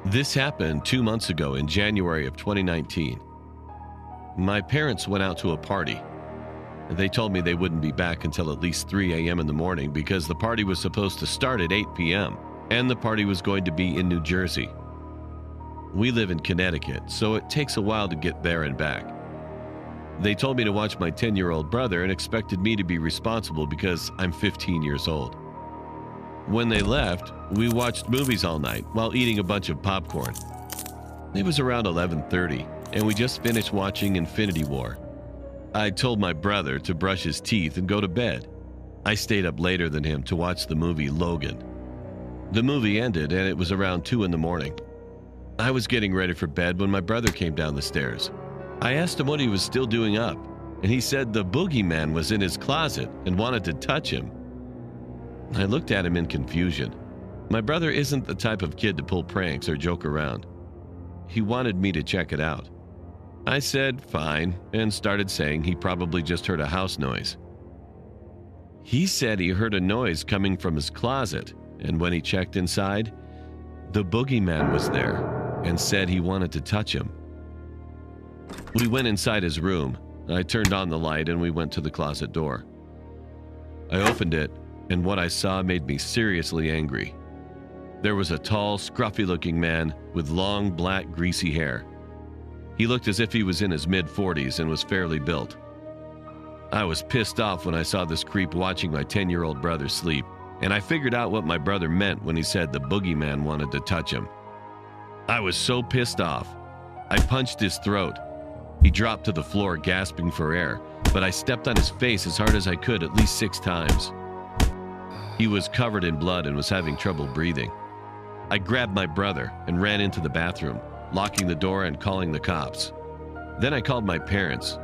This happened 2 months ago in January of 2019. My parents went out to a party. They told me they wouldn't be back until at least 3 a.m. in the morning because the party was supposed to start at 8 p.m. and the party was going to be in New Jersey. We live in Connecticut, so it takes a while to get there and back. They told me to watch my 10-year-old brother and expected me to be responsible because I'm 15 years old. When they left, we watched movies all night while eating a bunch of popcorn. It was around 11:30, and we just finished watching Infinity War. I told my brother to brush his teeth and go to bed. I stayed up later than him to watch the movie Logan. The movie ended, and it was around 2 in the morning. I was getting ready for bed when my brother came down the stairs. I asked him what he was still doing up, and he said the boogeyman was in his closet and wanted to touch him. I looked at him in confusion. My brother isn't the type of kid to pull pranks or joke around. He wanted me to check it out. I said fine and started saying he probably just heard a house noise. He said he heard a noise coming from his closet, and when he checked inside, the boogeyman was there and said he wanted to touch him. We went inside his room. I turned on the light and we went to the closet door. I opened it, and what I saw made me seriously angry. There was a tall, scruffy-looking man with long, black, greasy hair. He looked as if he was in his mid-40s and was fairly built. I was pissed off when I saw this creep watching my 10-year-old brother sleep, and I figured out what my brother meant when he said the boogeyman wanted to touch him. I was so pissed off. I punched his throat. He dropped to the floor gasping for air, but I stepped on his face as hard as I could at least 6 times. He was covered in blood and was having trouble breathing. I grabbed my brother and ran into the bathroom, locking the door and calling the cops. Then I called my parents.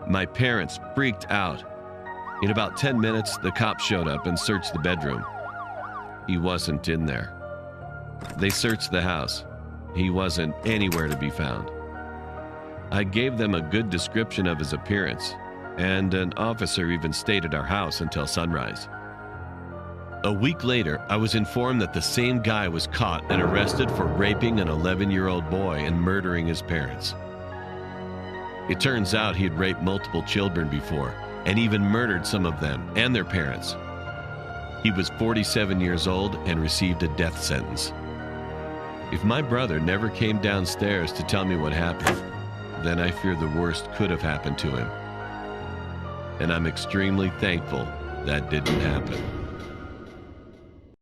My parents freaked out. In about 10 minutes, the cops showed up and searched the bedroom. He wasn't in there. They searched the house. He wasn't anywhere to be found. I gave them a good description of his appearance, and an officer even stayed at our house until sunrise. A week later, I was informed that the same guy was caught and arrested for raping an 11-year-old boy and murdering his parents. It turns out he had raped multiple children before and even murdered some of them and their parents. He was 47 years old and received a death sentence. If my brother never came downstairs to tell me what happened, then I fear the worst could have happened to him. And I'm extremely thankful that didn't happen.